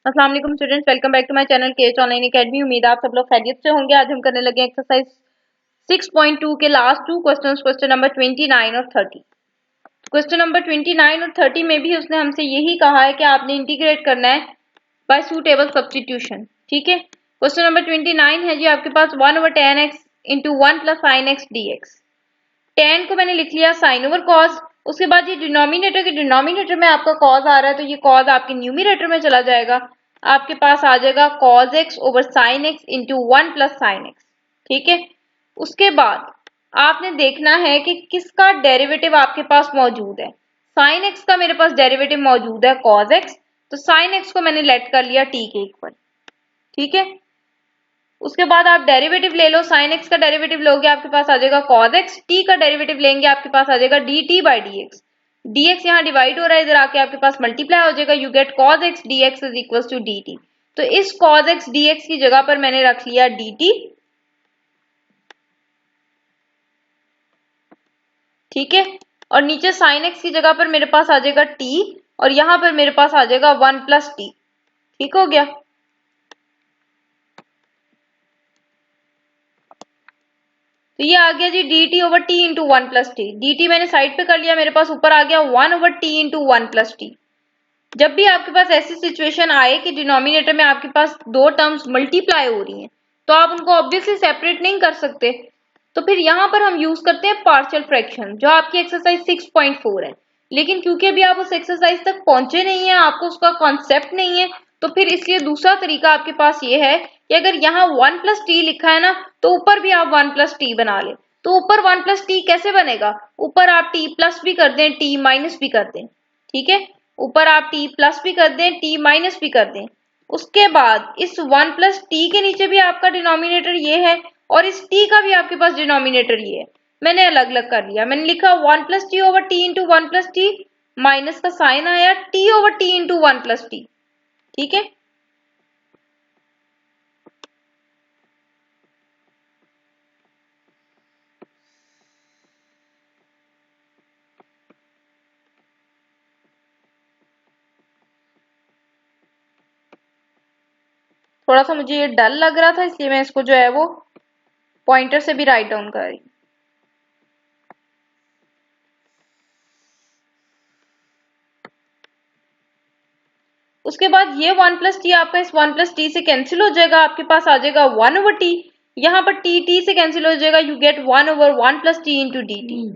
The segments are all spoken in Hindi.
अस्सलाम वालेकुम students, welcome back to my channel KH online academy. उम्मीद है आप सब लोग खैरियत से होंगे। आज हम करने लगे एक्सरसाइज 6.2 के last two questions, question number 29 और 30। क्वेश्चन नंबर 29 और 30 में भी उसने हमसे यही कहा है कि आपने इंटीग्रेट करना है बाय सूटेबल सब्स्टिट्यूशन। ठीक है, क्वेश्चन नंबर 29 है जी आपके पास 1/tan x into 1 plus sine x d x. tan को मैंने लिख लिया साइन ओवर कॉस। उसके बाद ये डिनोमिनेटर के डिनोमिनेटर में आपका कॉस आ रहा है, तो ये कॉस आपके न्यूमिनेटर में चला जाएगा। आपके पास आ जाएगा cos x over sine x into 1 plus sine x. ठीक है, उसके बाद आपने देखना है कि किसका डेरिवेटिव आपके पास मौजूद है। साइन एक्स का मेरे पास डेरिवेटिव मौजूद है कॉस एक्स, तो साइन एक्स को मैंने लेट कर लिया टी के इक्वल। ठीक है, उसके बाद आप डेरिवेटिव ले लो, साइन एक्स का डेरिवेटिव लोगे आपके पास आ जाएगा कॉस एक्स, टी का डेरिवेटिव लेंगे आपके पास आ जाएगा D T by D x. D x यहाँ डिवाइड हो रहा है, इधर आके आपके पास मल्टीप्लाई हो जाएगा, you get cos x d x is equal to d t. तो इस कॉस एक्स डी एक्स की जगह पर मैंने रख लिया डी टी। ठीक है, और नीचे साइन एक्स की जगह पर मेरे पास आ जाएगा टी, और यहाँ पर मेरे पास आ जाएगा 1 प्लस टी। ठीक हो गया। तो ये आ गया G D T over T into 1 plus T. D T मैंने साइड पे कर लिया, मेरे पास ऊपर आ गया 1 over T into 1 plus T. जब भी आपके पास ऐसी सिचुएशन आए कि डिनोमिनेटर में आपके पास दो टर्म्स मल्टीप्लाई हो रही हैं, तो आप उनको ऑब्वियसली सेपरेट नहीं कर सकते, तो फिर यहाँ पर हम यूज करते हैं पार्शियल फ्रैक्शन, जो आपकी एक्सरसाइज 6.4 है। लेकिन क्योंकि अभी आप उस एक्सरसाइज तक पहुंचे नहीं है, आपको उसका कॉन्सेप्ट नहीं है, तो फिर इसलिए दूसरा तरीका आपके पास ये है कि अगर यहाँ 1 प्लस टी लिखा है ना, तो ऊपर भी आप 1 प्लस टी बना ले। तो ऊपर 1 प्लस टी कैसे बनेगा, ऊपर आप टी प्लस भी कर दें, टी माइनस भी कर दें। ठीक है, ऊपर आप टी प्लस भी कर दें, टी माइनस भी कर दें। उसके बाद इस 1 प्लस टी के नीचे भी आपका डिनोमिनेटर ये है, और इस टी का भी आपके पास डिनोमिनेटर ये है। मैंने अलग अलग कर लिया, मैंने लिखा 1 plus T over T into 1 plus T, minus का साइन आया T over T into 1 plus T. ठीक है, थोड़ा सा मुझे ये डल लग रहा था, इसलिए मैं इसको जो है वो पॉइंटर से भी राइट डाउन कर रही हूँ। उसके बाद ये 1 प्लस टी आपका इस 1 प्लस टी से कैंसिल हो जाएगा, आपके पास आ जाएगा 1 ओवर टी। यहाँ पर टी टी से कैंसिल हो जाएगा, you gate 1 over 1 plus T into D T.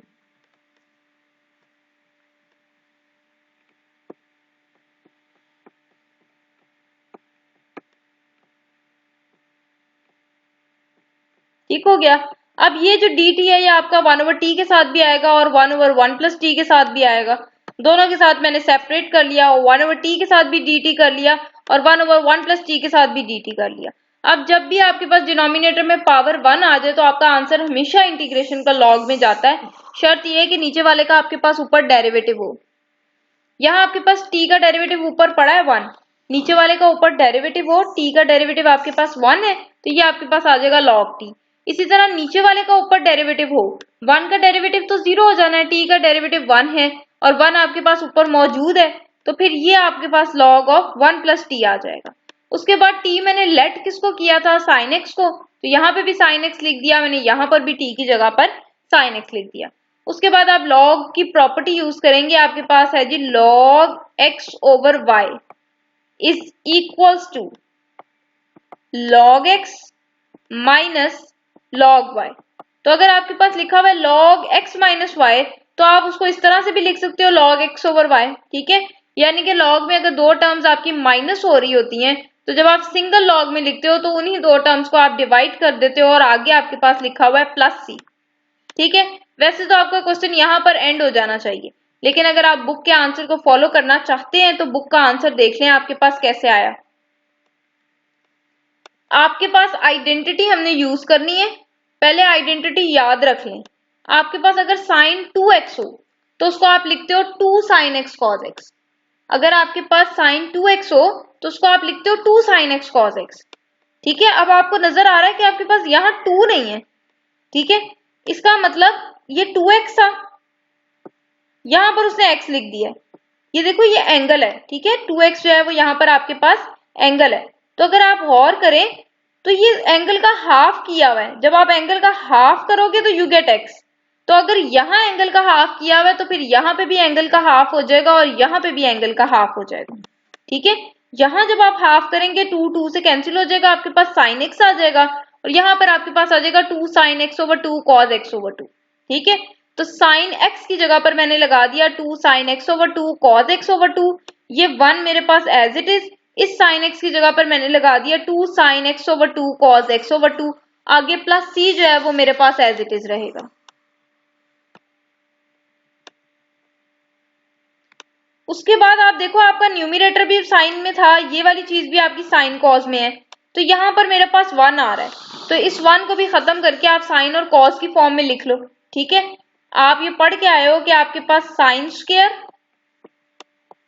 ठीक हो गया। अब ये जो डी टी है ये आपका 1 ओवर टी के साथ भी आएगा और 1 ओवर 1 प्लस टी के साथ भी आएगा। दोनों के साथ मैंने सेपरेट कर लिया, 1 ओवर टी के साथ भी डी टी कर लिया और 1 ओवर 1 प्लस टी के साथ भी डी टी कर लिया। अब जब भी आपके पास डिनोमिनेटर में पावर 1 आ जाए, तो आपका आंसर हमेशा इंटीग्रेशन का लॉग में जाता है। शर्त यह है कि नीचे वाले का आपके पास ऊपर डेरिवेटिव हो। यहाँ आपके पास टी का डेरिवेटिव ऊपर पड़ा है 1, नीचे वाले का ऊपर डेरिवेटिव हो, टी का डेरिवेटिव आपके पास 1 है, तो ये आपके पास आ जाएगा लॉग टी। इसी तरह नीचे वाले का ऊपर डेरिवेटिव हो, 1 का डेरिवेटिव तो 0 हो जाना है, टी का डेरिवेटिव 1 है और 1 आपके पास ऊपर मौजूद है, तो फिर ये आपके पास लॉग ऑफ 1 प्लस टी आ जाएगा। उसके बाद टी मैंने लेट किसको किया था, साइन एक्स को, तो यहाँ पे भी साइन एक्स लिख दिया मैंने, यहाँ पर भी टी की जगह पर साइन एक्स लिख दिया। उसके बाद आप लॉग की प्रॉपर्टी यूज करेंगे, आपके पास है जी log x over y is equals to log x minus log y. तो अगर आपके पास लिखा हुआ है लॉग एक्स माइनस वाई, तो आप उसको इस तरह से भी लिख सकते हो लॉग एक्स ओवर वाई। ठीक है, यानी कि लॉग में अगर दो टर्म्स आपकी माइनस हो रही होती हैं, तो जब आप सिंगल लॉग में लिखते हो तो उन्हीं दो टर्म्स को आप डिवाइड कर देते हो और आगे आपके पास लिखा हुआ है प्लस सी। ठीक है, वैसे तो आपका क्वेश्चन यहाँ पर एंड हो जाना चाहिए, लेकिन अगर आप बुक के आंसर को फॉलो करना चाहते हैं तो बुक का आंसर देख लें आपके पास कैसे आया। आपके पास आइडेंटिटी हमने यूज करनी है, पहले आइडेंटिटी याद रख लें। आपके पास अगर साइन 2x हो तो उसको आप लिखते हो 2 साइन एक्स कॉस एक्स। अगर आपके पास साइन 2x हो तो उसको आप लिखते हो 2 साइन एक्स कॉस एक्स। ठीक है, अब आपको नजर आ रहा है कि आपके पास यहाँ 2 नहीं है। ठीक है, इसका मतलब ये 2x था, यहाँ पर उसने x लिख दिया। ये देखो ये एंगल है। ठीक है, 2x जो है वो यहाँ पर आपके पास एंगल है। तो अगर आप गौर करें तो ये एंगल का हाफ किया हुआ है। जब आप एंगल का हाफ करोगे तो यू गेट एक्स। तो अगर यहाँ एंगल का हाफ किया हुआ है तो फिर यहाँ पे भी एंगल का हाफ हो जाएगा और यहाँ पे भी एंगल का हाफ हो जाएगा। ठीक है, यहाँ जब आप हाफ करेंगे 2 से कैंसिल हो जाएगा, आपके पास साइन एक्स आ जाएगा और यहाँ पर आपके पास आ जाएगा 2 sin x/2 cos x/2। ठीक है, तो साइन एक्स की जगह पर मैंने लगा दिया 2 sin x/2 cos x/2। ये 1 मेरे पास एज इट इज, इस साइन एक्स की जगह पर मैंने लगा दिया 2 sin x/2 cos x/2। आगे प्लस सी जो है वो मेरे पास एज इट इज रहेगा। उसके बाद आप देखो आपका न्यूमरेटर भी साइन में था, ये वाली चीज भी आपकी साइन कॉस में है। तो यहाँ पर मेरे पास 1 आ रहा है, तो इस 1 को भी खत्म करके आप साइन और कॉस की फॉर्म में लिख लो। ठीक है, आप ये पढ़ के आए हो कि आपके पास sine square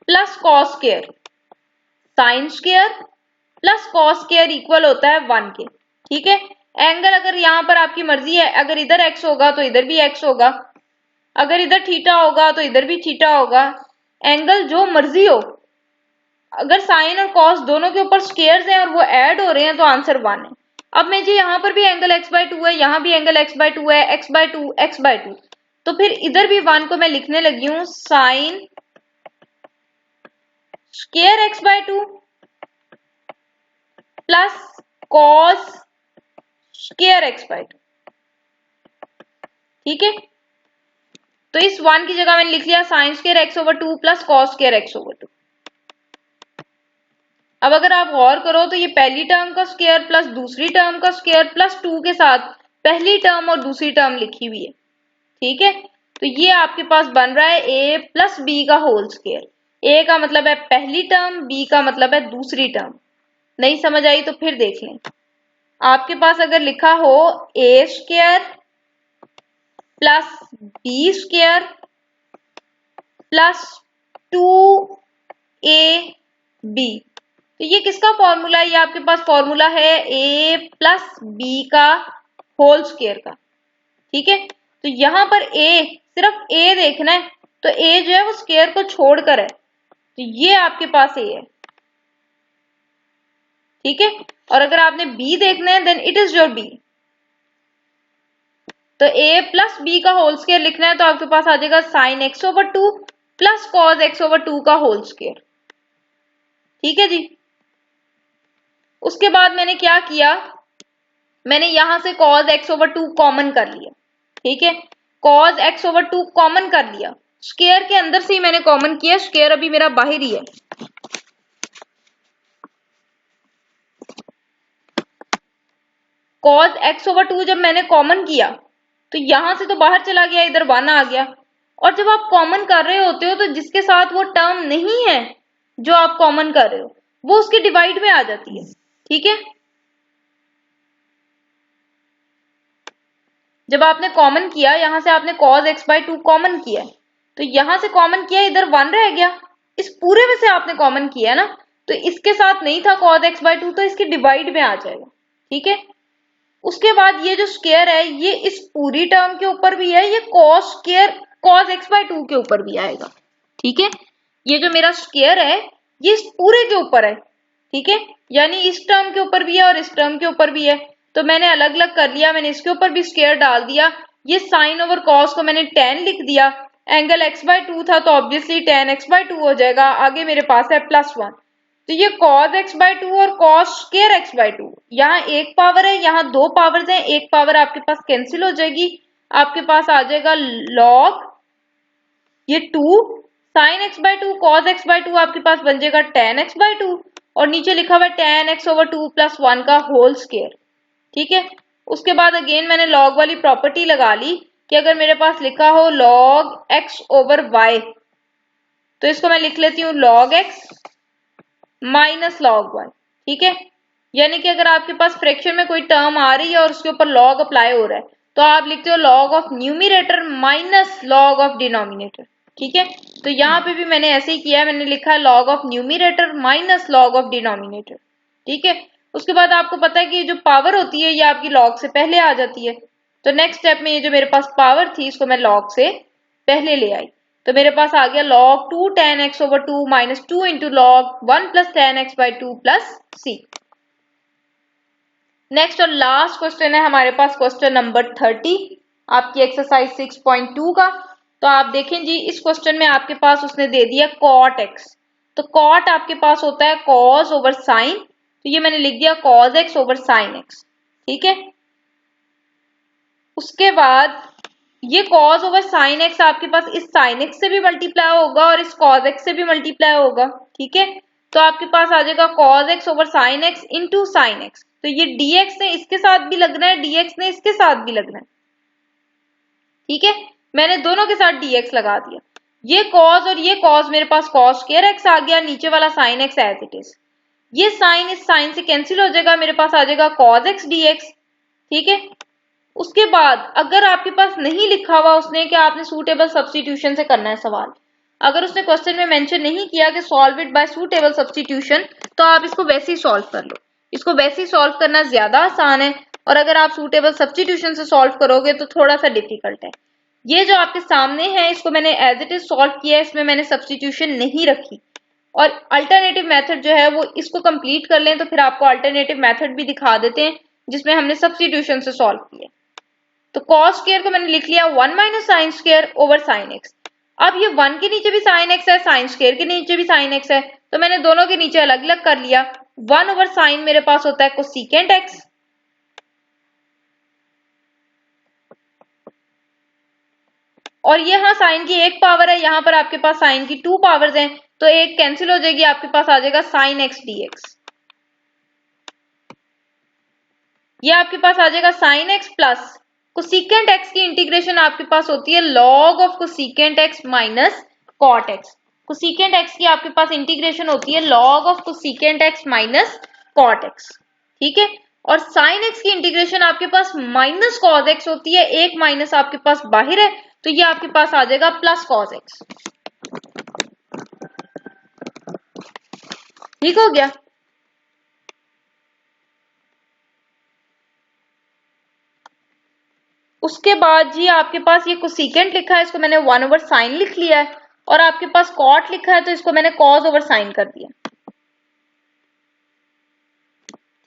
plus cos square, sine square plus cos square equal होता है 1 के। ठीक है, एंगल अगर यहाँ पर आपकी मर्जी है, अगर इधर एक्स होगा तो इधर भी एक्स होगा, अगर इधर थीटा होगा तो इधर भी थीटा होगा, एंगल जो मर्जी हो। अगर साइन और कॉस दोनों के ऊपर स्क्वायर्स हैं और वो ऐड हो रहे हैं तो आंसर 1 है। अब मैं जी यहाँ पर भी एंगल x/2 है, यहाँ भी एंगल x/2 है, x/2 तो फिर इधर भी 1 को मैं लिखने लगी हूँ sine square x/2 plus cos square x/2। ठीक है, तो इस 1 की जगह मैंने लिख लिया sine square x/2 plus cos square x/2। अब अगर आप गौर करो तो ये पहली टर्म का स्क्वायर प्लस दूसरी टर्म का स्क्वायर प्लस 2 के साथ पहली टर्म और दूसरी टर्म लिखी हुई है। ठीक है, तो ये आपके पास बन रहा है a प्लस बी का होल स्क्वायर। a का मतलब है पहली टर्म, b का मतलब है दूसरी टर्म। नहीं समझ आई तो फिर देख लें। आपके पास अगर लिखा हो a square plus b square plus 2ab, तो ये किसका फॉर्मूला है? ये आपके पास फॉर्मूला है a प्लस बी का होल स्क्वायर का। ठीक है, तो यहाँ पर a, सिर्फ a देखना है, तो a जो है वो स्क्वायर को छोड़कर है, तो ये आपके पास a है। ठीक है, और अगर आपने b देखना है then it is your b। तो a प्लस b का होल स्क्वायर लिखना है तो आपके पास आ जाएगा sign x/2 plus cos x/2 का होल स्क्वायर। ठीक है जी, उसके बाद मैंने क्या किया, मैंने यहां से cos x/2 कॉमन कर लिया। ठीक है, cos x/2 कॉमन कर लिया, स्क्वायर के अंदर से ही मैंने कॉमन किया, स्क्वायर अभी मेरा बाहर ही है। cos x/2 जब मैंने कॉमन किया तो यहां से तो बाहर चला गया, इधर 1 आ गया। और जब आप कॉमन कर रहे होते हो तो जिसके साथ वो टर्म नहीं है जो आप कॉमन कर रहे हो वो उसके डिवाइड में आ जाती है। ठीक है, जब आपने कॉमन किया, यहां से आपने cos x/2 कॉमन किया, तो यहां से कॉमन किया, इधर 1 रह गया, इस पूरे में से आपने कॉमन किया ना, तो इसके साथ नहीं था cos x/2 तो इसके डिवाइड में आ जाएगा। ठीक है, उसके बाद ये जो स्क्वायर है ये इस पूरी टर्म के ऊपर भी है, ये cos x/2 के ऊपर भी आएगा। ठीक है, ये जो मेरा स्क्वायर है ये इस पूरे के ऊपर है। ठीक है, यानी इस टर्म के ऊपर भी है और इस टर्म के ऊपर भी है, तो मैंने अलग अलग कर लिया, मैंने इसके ऊपर भी स्क्वायर डाल दिया। ये साइन ओवर कॉस को मैंने tan लिख दिया, एंगल x/2 था तो ऑब्वियसली tan x/2 हो जाएगा। आगे मेरे पास है +1, तो ये cos x/2 और cos स्क्वायर x/2, यहाँ एक पावर है, यहाँ 2 पावर्स हैं, एक पावर आपके पास कैंसिल हो जाएगी, आपके पास आ जाएगा log ये 2 sin x/2 cos x/2 आपके पास बन जाएगा tan x/2 और नीचे लिखा हुआ है tan x/2 + 1 का होल स्क्वायर। ठीक है, उसके बाद अगेन मैंने log वाली प्रॉपर्टी लगा ली कि अगर मेरे पास लिखा हो log x/y तो इसको मैं लिख लेती हूँ log x minus log y। ठीक है, यानी कि अगर आपके पास फ्रैक्शन में कोई टर्म आ रही है और उसके ऊपर log अप्लाई हो रहा है तो आप लिखते हो log of numerator minus log of denominator. ठीक है, तो यहाँ पे भी मैंने ऐसे ही किया, मैंने लिखा है log of numerator minus log of denominator. ठीक है, उसके बाद आपको पता है कि ये जो पावर होती है ये आपकी log से पहले आ जाती है, तो नेक्स्ट स्टेप में ये जो मेरे पास पावर थी इसको मैं log से पहले ले आई। तो मेरे पास आ गया log 2 tan x over 2 minus 2 into log 1 plus tan x by 2 plus c। Next और लास्ट क्वेश्चन है हमारे पास क्वेश्चन नंबर 30 आपकी एक्सरसाइज 6.2 का। तो आप देखें जी, इस क्वेश्चन में आपके पास उसने दे दिया cot x। तो cot आपके पास होता है cos ओवर sin, तो ये मैंने लिख दिया cos x over sin x, ठीक है। उसके बाद ये cos ओवर sin x आपके पास इस sin x से भी मल्टीप्लाई होगा और इस cos x से भी मल्टीप्लाई होगा, ठीक है। तो आपके पास आ जाएगा cos x over sin x into sin x। तो ये dx ने इसके साथ भी लगना है, dx ने इसके साथ भी लगना है, ठीक है। मैंने दोनों के साथ dx लगा दिया। ये cos और ये cos मेरे पास cos स्क्वायर x आ गया, नीचे वाला sin x as it is. ये sin इस sin से कैंसिल हो जाएगा, मेरे पास आ जाएगा cos x dx, ठीक है। उसके बाद अगर आपके पास नहीं लिखा हुआ उसने कि आपने सूटेबल सब्स्टिट्यूशन से करना है सवाल, अगर उसने क्वेश्चन में मेंशन नहीं किया कि solve it by suitable substitution, तो आप इसको वैसे ही सॉल्व कर लो। इसको वैसे ही सॉल्व करना ज्यादा आसान है, और अगर आप सूटेबल सब्स्टिट्यूशन से सॉल्व करोगे तो थोड़ा सा डिफिकल्ट है। ये जो आपके सामने है इसको मैंने एज इट इज सॉल्व किया है, इसमें मैंने सब्स्टिट्यूशन नहीं रखी। और अल्टरनेटिव मेथड जो है वो इसको कंप्लीट कर लें तो फिर आपको अल्टरनेटिव मेथड भी दिखा देते हैं जिसमें हमने सब्स्टिट्यूशन से सॉल्व किया। तो cos स्क्वायर को मैंने लिख लिया 1 minus sine square over sine x. अब ये 1 के नीचे भी साइन एक्स है, साइन स्क्वायर के नीचे भी साइन एक्स है, तो मैंने दोनों के नीचे अलग अलग कर लिया। 1 ओवर साइन मेरे पास होता है कोसिकेंट एक्स, और ये हाँ साइन की एक पावर है, यहाँ पर आपके पास साइन की 2 पावर्स हैं, तो एक कैंसिल हो जाएगी, आपके पास आ जाएगा साइन एक्स डीएक्स। ये आपके पास आ जाएगा sine x plus cosecant x की इंटीग्रेशन आपके पास होती है log of cosecant x minus cot x. Cosecant x की आपके पास इंटीग्रेशन होती है log of cosecant x minus cot x, ठीक है। और साइन एक्स की इंटीग्रेशन आपके पास माइनस कॉस एक्स होती है, एक माइनस आपके पास बाहर है, तो ये आपके पास आ जाएगा प्लस कॉस एक्स, ठीक हो गया। उसके बाद जी आपके पास ये कोसिकेंट लिखा है, इसको मैंने 1 ओवर साइन लिख लिया है, और आपके पास कॉट लिखा है तो इसको मैंने कॉस ओवर साइन कर दिया,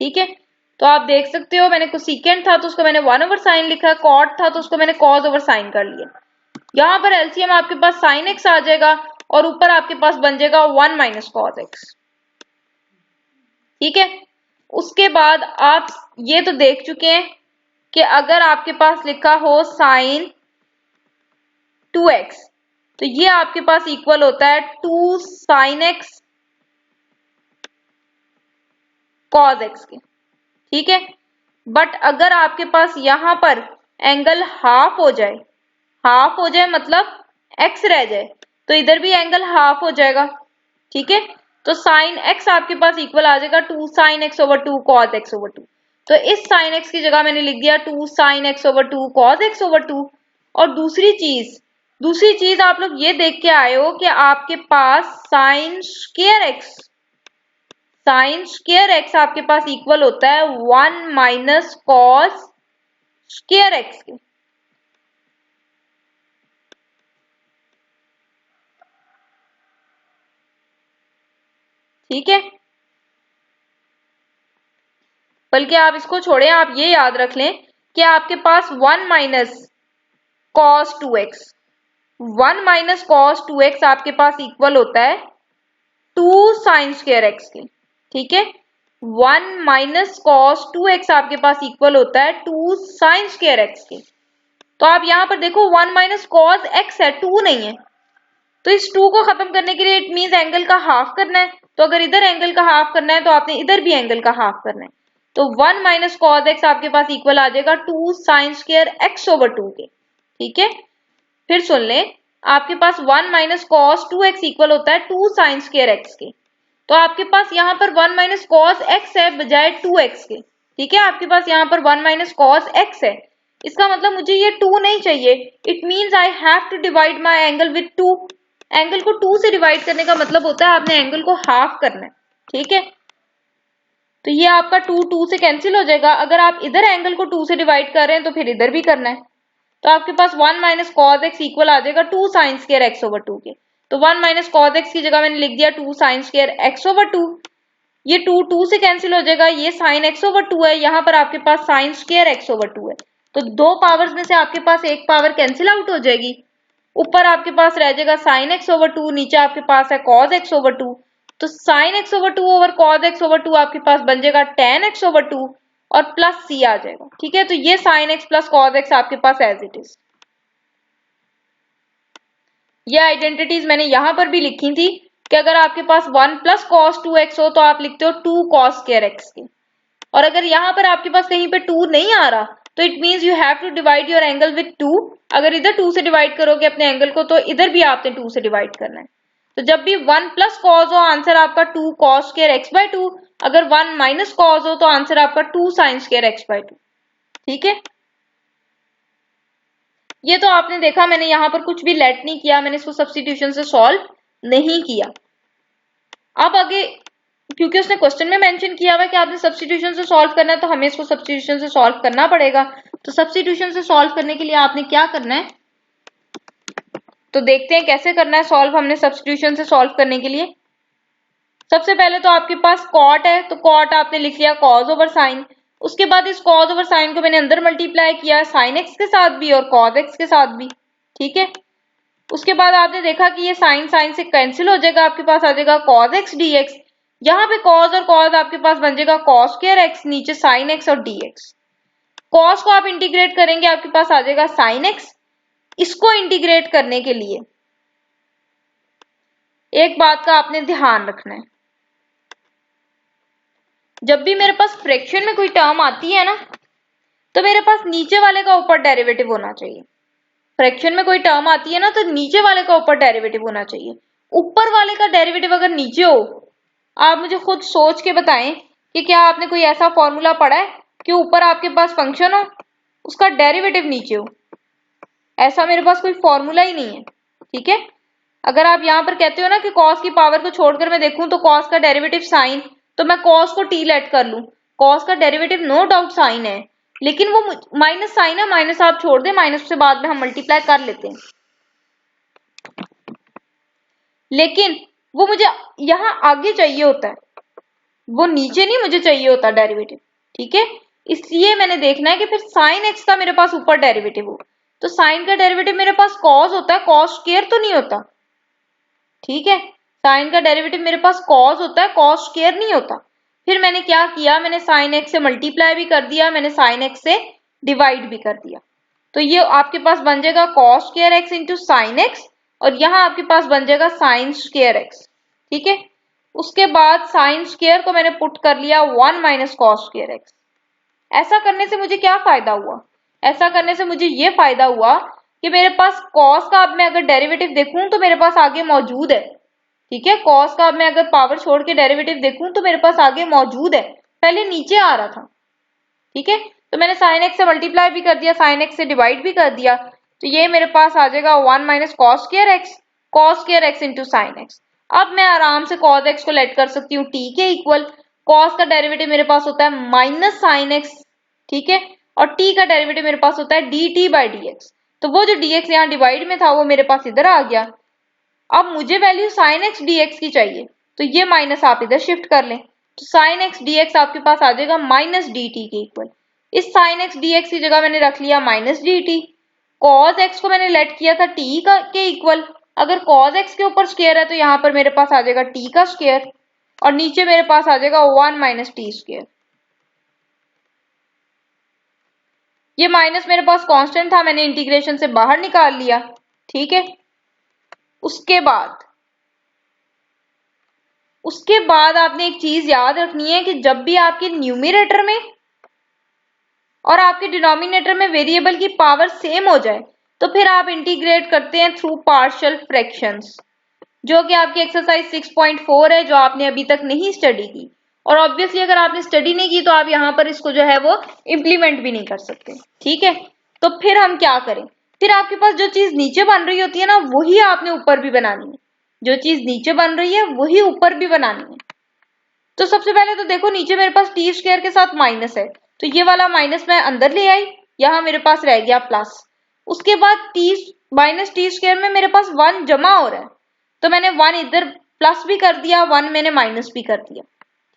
ठीक है। तो आप देख सकते हो मैंने कोसिकेंट था तो उसको मैंने 1 ओवर साइन लिखा, कॉट था तो उसको मैंने कॉस ओवर साइन कर लिया। यहाँ पर एलसीएम आपके पास साइन एक्स आ जाएगा और ऊपर आपके पास बन जाएगा 1 माइनस कॉस एक्स, ठीक है। उसके बाद आप ये तो देख चुके हैं कि अगर आपके पास लिखा हो साइन 2x तो ये आपके पास इक्वल होता है 2 साइन एक्स कॉस एक्स के, ठीक है। बट अगर आपके पास यहां पर एंगल हाफ हो जाए मतलब x रह जाए, तो इधर भी एंगल हाफ हो जाएगा, ठीक है। तो साइन x आपके पास इक्वल आ जाएगा 2 sine x over 2 cos x over 2। तो इस साइन x की जगह मैंने लिख दिया 2 sine x over 2 cos x over 2। और दूसरी चीज आप लोग ये देख के आए हो कि आपके पास साइन स्क्वायर एक्स आपके पास इक्वल होता है 1 माइनस कॉस स्क्वायर एक्स के, ठीक है। बल्कि आप इसको छोड़ें, आप ये याद रख लें कि आपके पास 1 minus cos 2x, 1 minus cos 2x आपके पास इक्वल होता है 2 साइन स्क्वायर एक्स के, ठीक है। 1 माइनस कॉस 2x आपके पास इक्वल होता है 2 साइन स्क्वायर एक्स के। तो आप यहां पर देखो 1 माइनस कॉस एक्स है, 2 नहीं है, तो इस 2 को खत्म करने के लिए इट मींस एंगल का हाफ करना है। तो अगर इधर एंगल का हाफ करना है तो आपने इधर भी एंगल का हाफ करना है। तो 1 माइनस कॉस एक्स आपके पास इक्वल आ जाएगा 2 साइन स्क्वायर एक्स ओवर 2 के, ठीक है। फिर सुन लें, आपके पास 1 माइनस कॉस 2x इक्वल होता है 2 साइन स्क्वायर एक्स के। तो आपके पास यहाँ पर 1 माइनस कॉस एक्स है बजाय 2x के, ठीक है। आपके पास यहाँ पर 1 माइनस कॉस एक्स है, इसका मतलब मुझे ये 2 नहीं चाहिए। It means I have to divide my angle with 2। एंगल को 2 से डिवाइड करने का मतलब होता है आपने एंगल को हाफ करना है, ठीक है। तो ये आपका 2 2 से कैंसिल हो जाएगा। अगर आप इधर एंगल को 2 से डिवाइड कर रहे हैं तो फिर इधर भी करना है। तो आपके पास 1 माइनस कॉस एक्स इक्वल आ जाएगा 2 साइन स्क्वायर एक्स ओवर 2 के। तो 1 माइनस कॉस एक्स की जगह मैंने लिख दिया 2 साइन स्क्वायर एक्स ओवर 2। ये 2 से कैंसिल हो जाएगा, ये साइन एक्स ओवर 2 है, यहाँ पर आपके पास साइन स्क्वायर एक्स ओवर 2 है। तो दो पावर्स में से आपके पास एक पावर कैंसिल आउट हो जाएगी। ऊपर आपके पास रह जाएगा साइन एक्स ओवर 2, नीचे आपके पास है कॉस एक्स ओवर 2। तो sine x over 2 over cos x over 2 आपके पास बन जाएगा टेन एक्स ओवर 2 और प्लस सी आ जाएगा। ठीक है, तो ये sign x plus cos x आपके पास एज इट इज। ये आइडेंटिटीज मैंने यहां पर भी लिखी थी कि अगर आपके पास 1 प्लस कॉस 2x हो तो आप लिखते हो 2 कॉस स्क्वायर एक्स के। और अगर यहाँ पर आपके पास कहीं पे 2 नहीं आ रहा तो it means you have to divide your angle with 2। अगर इधर 2 से डिवाइड करोगे अपने एंगल को तो इधर भी आपने 2 से डिवाइड करना है। तो जब भी 1 प्लस कॉस हो आंसर आपका 2 कॉस स्क्वायर एक्स बाय 2, अगर 1 माइनस कॉस हो तो आंसर आपका 2 साइन स्क्वायर एक्स बाय 2। ठीक है, ये तो आपने देखा मैंने यहाँ पर कुछ भी लेट नहीं किया, मैंने इसको सब्स्टिट्यूशन से सॉल्व नहीं किया। अब आगे क्योंकि उसने क्वेश्चन में मेंशन किया हुआ कि आपने सब्स्टिट्यूशन से सॉल्व करना है तो हमें इसको सब्स्टिट्यूशन से सॉल्व करना पड़ेगा। तो सब्स्टिट्यूशन से सॉल्व करने के लिए आपने क्या करना है, तो देखते हैं कैसे करना है सॉल्व हमने सब्स्टिट्यूशन से सॉल्व करने के लिए। सबसे पहले तो आपके पास कॉट है, तो कॉट आपने लिख लिया कॉस ओवर साइन। उसके बाद इस कॉस ओवर साइन को मैंने अंदर मल्टीप्लाई किया साइन एक्स के साथ भी और कॉस एक्स के साथ भी। ठीक है, उसके बाद आपने देखा कि ये साइन साइन से कैंसिल हो जाएगा, आपके पास आ जाएगा कॉस एक्स डी एक्स। यहाँ पे कॉस और कॉस आपके पास बन जाएगा कॉस स्क्वायर एक्स, नीचे साइन एक्स और डी एक्स। कॉस को आप इंटीग्रेट करेंगे आपके पास आ जाएगा साइन एक्स। इसको इंटीग्रेट करने के लिए एक बात का आपने ध्यान रखना है, जब भी मेरे पास फ्रैक्शन में कोई टर्म आती है ना तो मेरे पास नीचे वाले का ऊपर डेरिवेटिव होना चाहिए। फ्रैक्शन में कोई टर्म आती है ना तो नीचे वाले का ऊपर डेरिवेटिव होना चाहिए। ऊपर वाले का डेरिवेटिव अगर नीचे हो, आप मुझे खुद सोच के बताएं कि क्या आपने कोई ऐसा फॉर्मूला पढ़ा है कि ऊपर आपके पास फंक्शन हो उसका डेरिवेटिव नीचे हो। ऐसा मेरे पास कोई फॉर्मूला ही नहीं है। ठीक है, अगर आप यहाँ पर कहते हो ना कि कॉस की पावर को छोड़कर मैं देखूं तो कॉस का डेरिवेटिव साइन, तो मैं कॉस को टी लेट कर लूं। कॉस का डेरिवेटिव नो डाउट साइन है, लेकिन वो माइनस साइन है, माइनस आप छोड़ दें, माइनस से बाद में हम मल्टीप्लाई कर लेते हैं। लेकिन वो मुझे यहाँ आगे चाहिए होता है, वो नीचे नहीं मुझे चाहिए होता डेरिवेटिव। ठीक है, इसलिए मैंने देखना है कि फिर साइन एक्स का मेरे पास ऊपर डेरिवेटिव हो। तो साइन का डेरिवेटिव मेरे पास कॉस होता है, कॉस स्क्वायर तो नहीं होता। ठीक है, साइन का डेरिवेटिव मेरे पास कॉस होता है, कॉस स्क्वायर नहीं होता। फिर मैंने क्या किया, मैंने साइन एक्स से मल्टीप्लाई भी कर दिया, मैंने साइन एक्स से डिवाइड भी कर दिया। तो ये आपके पास बन जाएगा cos square x into sine x और यहाँ आपके पास बन जाएगा साइन स्क्वायर एक्स। ठीक है, उसके बाद साइन स्क्वायर को मैंने पुट कर लिया 1 माइनस कॉस स्क्वायर एक्स। ऐसा करने से मुझे क्या फायदा हुआ, ऐसा करने से मुझे ये फायदा हुआ कि मेरे पास कॉस का अब मैं अगर डेरिवेटिव देखूं तो मेरे पास आगे मौजूद है। ठीक है, कॉस का अब मैं अगर पावर छोड़ के डेरिवेटिव देखूं तो मेरे पास आगे मौजूद है, पहले नीचे आ रहा था। ठीक है, तो मैंने साइन एक्स से मल्टीप्लाई भी कर दिया, साइन एक्स से डिवाइड भी कर दिया, तो ये मेरे पास आ जाएगा 1 minus cos square x into sine x. अब मैं आराम से कॉस एक्स को लेट कर सकती हूँ टी के इक्वल। कॉस का डेरिवेटिव मेरे पास होता है माइनस साइन एक्स। ठीक है, और टी का डेरिवेटिव मेरे पास होता है D T by D x. तो वो जो dx यहाँ डिवाइड में था वो मेरे पास इधर आ गया। अब मुझे वैल्यू साइन एक्स dx की चाहिए, तो ये माइनस आप इधर शिफ्ट कर लें, तो साइन एक्स dx आपके पास आ जाएगा माइनस डी टी के इक्वल। इस साइन एक्स dx की जगह मैंने रख लिया minus D T. Cos x को मैंने लेट किया था टी के इक्वल। अगर कॉस एक्स के ऊपर स्क्वायर है तो यहाँ पर मेरे पास आ जाएगा टी का स्क्वायर और नीचे मेरे पास आ जाएगा 1 माइनस टी स्क्वायर। ये माइनस मेरे पास कांस्टेंट था, मैंने इंटीग्रेशन से बाहर निकाल लिया। ठीक है, उसके बाद आपने एक चीज याद रखनी है कि जब भी आपके न्यूमरेटर में और आपके डिनोमिनेटर में वेरिएबल की पावर सेम हो जाए तो फिर आप इंटीग्रेट करते हैं थ्रू पार्शियल फ्रैक्शंस, जो कि आपकी एक्सरसाइज 6.4 है, जो आपने अभी तक नहीं स्टडी की। और ऑब्वियसली अगर आपने स्टडी नहीं की तो आप यहाँ पर इसको जो है वो इम्प्लीमेंट भी नहीं कर सकते। ठीक है, तो फिर हम क्या करें, फिर आपके पास जो चीज नीचे बन रही होती है ना वही आपने ऊपर भी बनानी है, जो चीज नीचे बन रही है वही ऊपर भी बनानी है। तो सबसे पहले तो देखो नीचे मेरे पास टी स्क्वायर के साथ माइनस है, तो ये वाला माइनस मैं अंदर ले आई, यहाँ मेरे पास रह गया प्लस। उसके बाद टी माइनस टी स्क्वायर में मेरे पास 1 जमा हो रहा है, तो मैंने 1 इधर प्लस भी कर दिया, 1 मैंने माइनस भी कर दिया।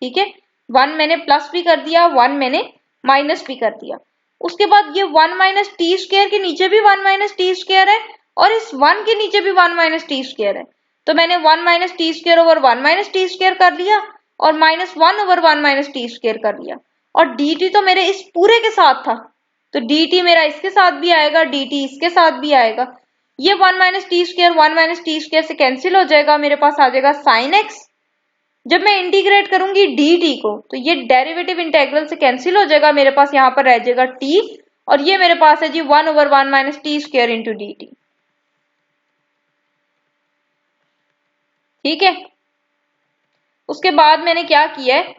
ठीक है, 1 मैंने प्लस भी कर दिया, 1 मैंने माइनस भी कर दिया। उसके बाद ये 1 माइनस टी स्क्वायर के नीचे भी 1 माइनस टी स्क्वायर है और इस 1 के नीचे भी 1 माइनस टी स्क्वायर है, तो मैंने 1 minus T square over 1 minus T square कर लिया और minus 1 over 1 minus T square कर लिया। और dt तो मेरे इस पूरे के साथ था, तो dt मेरा इसके साथ भी आएगा, dt इसके साथ भी आएगा। ये 1 minus T square 1 minus T square से कैंसिल हो जाएगा, मेरे पास आ जाएगा साइन एक्स। जब मैं इंटीग्रेट करूंगी dt को तो ये डेरिवेटिव इंटेग्रल से कैंसिल हो जाएगा, मेरे पास यहाँ पर रह जाएगा t और ये मेरे पास है जी 1 over 1 minus T square into dt। ठीक है, उसके बाद मैंने क्या किया है,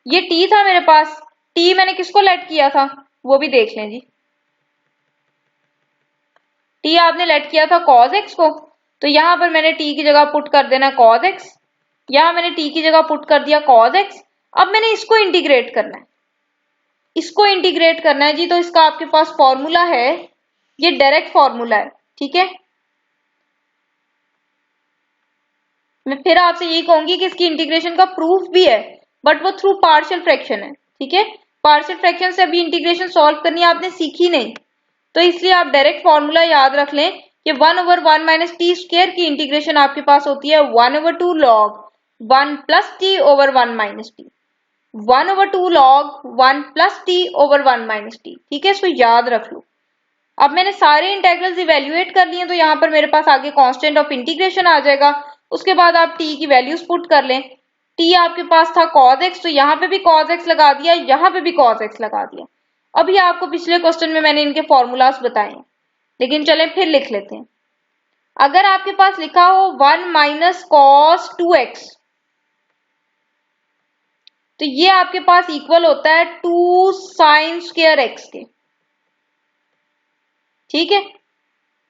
ये t था मेरे पास, t मैंने किसको लेट किया था वो भी देख लें जी। t आपने लेट किया था cos x को, तो यहां पर मैंने t की जगह पुट कर देना cos x, यहां मैंने t की जगह पुट कर दिया cos x। अब मैंने इसको इंटीग्रेट करना है, इसको इंटीग्रेट करना है जी, तो इसका आपके पास फॉर्मूला है, ये डायरेक्ट फॉर्मूला है। ठीक है, मैं फिर आपसे यही कहूंगी कि इसकी इंटीग्रेशन का प्रूफ भी है, बट वो थ्रू पार्शियल फ्रैक्शन है। ठीक है, पार्शियल फ्रैक्शन से अभी इंटीग्रेशन सॉल्व करनी आपने सीखी नहीं, तो इसलिए आप डायरेक्ट फॉर्मूला याद रख लें कि 1 ओवर 1 माइनस टी स्क्वायर की इंटीग्रेशन आपके पास होती है 1 over 2 log 1 plus T over 1 minus T, 1 over 2 log 1 plus T over 1 minus T. ठीक है, इसको याद रख लो। अब मैंने सारे इंटेग्रल्स इवेल्युएट कर लिए, तो यहाँ पर मेरे पास आगे कांस्टेंट ऑफ इंटीग्रेशन आ जाएगा। उसके बाद आप t की वैल्यूज पुट कर लें, t आपके पास था cos x, तो यहाँ पे भी cos x लगा दिया, यहाँ पे भी cos x लगा दिया। अभी आपको पिछले क्वेश्चन में मैंने इनके फॉर्मूलाज बताए हैं, लेकिन चलें फिर लिख लेते हैं। अगर आपके पास लिखा हो 1 माइनस कॉस 2x, तो ये आपके पास इक्वल होता है 2 साइन स्क्वायर x के। ठीक है,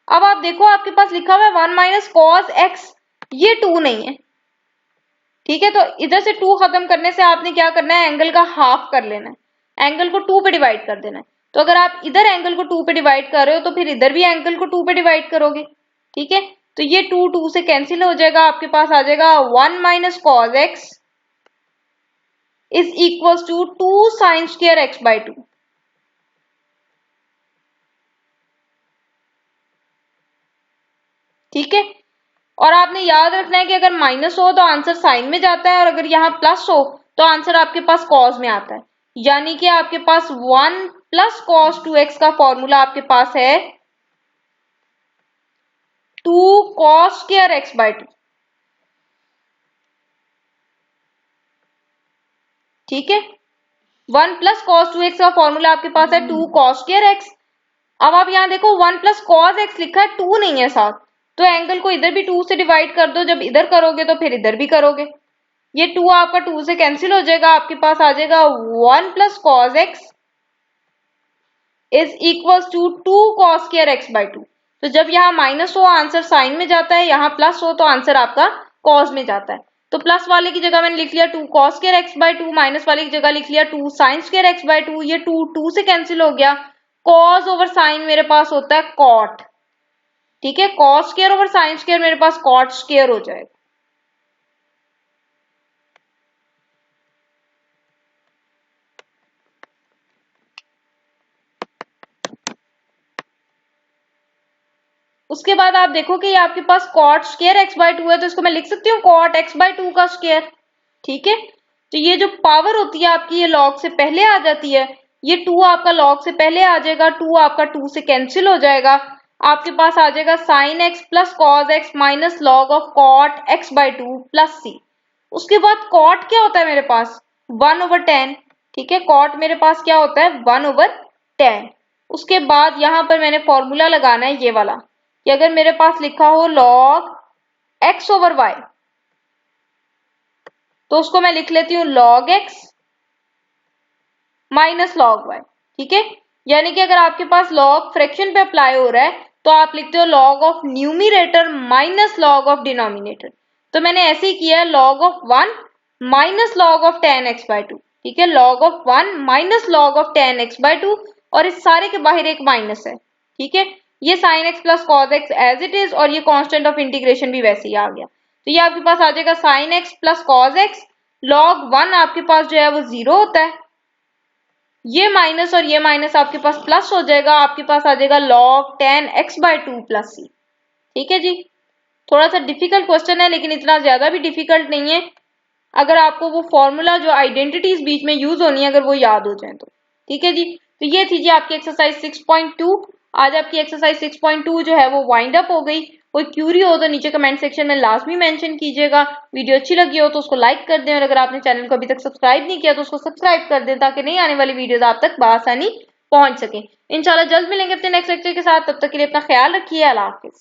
अब आप देखो आपके पास लिखा हुआ है 1 माइनस कॉस x, ये 2 नहीं है। ठीक है, तो इधर से 2 खत्म करने से आपने क्या करना है, एंगल का हाफ कर लेना है, एंगल को 2 पे डिवाइड कर देना है। तो अगर आप इधर एंगल को 2 पे डिवाइड कर रहे हो तो फिर इधर भी एंगल को 2 पे डिवाइड करोगे। ठीक है, तो ये 2 2 से कैंसिल हो जाएगा, आपके पास आ जाएगा 1 minus cos x is equal to 2 sine square x by 2। ठीक है, और आपने याद रखना है कि अगर माइनस हो तो आंसर साइन में जाता है और अगर यहाँ प्लस हो तो आंसर आपके पास कॉस में आता है, यानी कि आपके पास 1 प्लस कॉस 2x का फॉर्मूला आपके पास है 2 कॉस स्क्वायर x बाई 2। ठीक है, 1 प्लस कॉस 2x का फॉर्मूला आपके पास है 2 कॉस स्क्वायर x। अब आप यहाँ देखो 1 प्लस कॉस x लिखा है, 2 नहीं है साथ, तो एंगल को इधर भी 2 से डिवाइड कर दो, जब इधर करोगे तो फिर इधर भी करोगे, ये 2 आपका 2 से कैंसिल हो जाएगा, आपके पास आ जाएगा 1 plus cos x is equal to 2 cos square x by 2। तो जब यहाँ माइनस हो आंसर साइन में जाता है, यहाँ प्लस हो तो आंसर आपका कॉस में जाता है। तो प्लस वाले की जगह मैंने लिख लिया 2 cos square x by 2, minus वाले की जगह लिख लिया 2 साइन स्क्वायर x बाई 2, ये 2 2 से कैंसिल हो गया, कॉस ओवर साइन मेरे पास होता है कॉट। ठीक है, cos square over sine square मेरे पास कॉट स्क्वायर हो जाएगा। उसके बाद आप देखो कि ये आपके पास कॉट स्क्वायर x बाई 2 है, तो इसको मैं लिख सकती हूँ कॉट x बाई 2 का स्क्वायर। ठीक है, तो ये जो पावर होती है आपकी ये लॉग से पहले आ जाती है, ये 2 आपका लॉग से पहले आ जाएगा, 2 आपका 2 से कैंसिल हो जाएगा, आपके पास आ जाएगा sine x plus cos x minus log of cot x by 2 plus c। उसके बाद कॉट क्या होता है मेरे पास 1 ओवर 10। ठीक है, कॉट मेरे पास क्या होता है 1 ओवर 10। उसके बाद यहाँ पर मैंने फॉर्मूला लगाना है ये वाला, कि अगर मेरे पास लिखा हो log x ओवर y, तो उसको मैं लिख लेती हूँ log x minus log y। ठीक है, यानी कि अगर आपके पास log फ्रैक्शन पे अप्लाई हो रहा है तो आप लिखते हो log of numerator minus log of denominator. तो मैंने ऐसे ही किया है log of 1 minus log of 10x by 2। ठीक है, log of 1 minus log of 10x by 2, और इस सारे के बाहर एक माइनस है। ठीक है, ये sin x plus cos x as it is, और ये कांस्टेंट ऑफ इंटीग्रेशन भी वैसे ही आ गया। तो ये आपके पास आ जाएगा sin x plus cos x, log 1 आपके पास जो है वो 0 होता है, ये माइनस और ये माइनस आपके पास प्लस हो जाएगा, आपके पास आ जाएगा log tan x by 2 plus c। ठीक है जी, थोड़ा सा डिफिकल्ट क्वेश्चन है लेकिन इतना ज्यादा भी डिफिकल्ट नहीं है, अगर आपको वो फॉर्मूला जो आइडेंटिटीज बीच में यूज होनी है अगर वो याद हो जाए तो। ठीक है जी, तो ये थी जी आपकी एक्सरसाइज 6.2। आज आपकी एक्सरसाइज 6.2 जो है वो वाइंड अप हो गई। कोई क्यूरी हो तो नीचे कमेंट सेक्शन में लाजमी मेंशन कीजिएगा। वीडियो अच्छी लगी हो तो उसको लाइक कर दें, और अगर आपने चैनल को अभी तक सब्सक्राइब नहीं किया तो उसको सब्सक्राइब कर दें ताकि नई आने वाली वीडियोस आप तक बआसानी पहुंच सके। इंशाल्लाह जल्द मिलेंगे अपने नेक्स्ट लेक्चर के साथ, तब तक के लिए अपना ख्याल रखिए। अल्लाह हाफिज।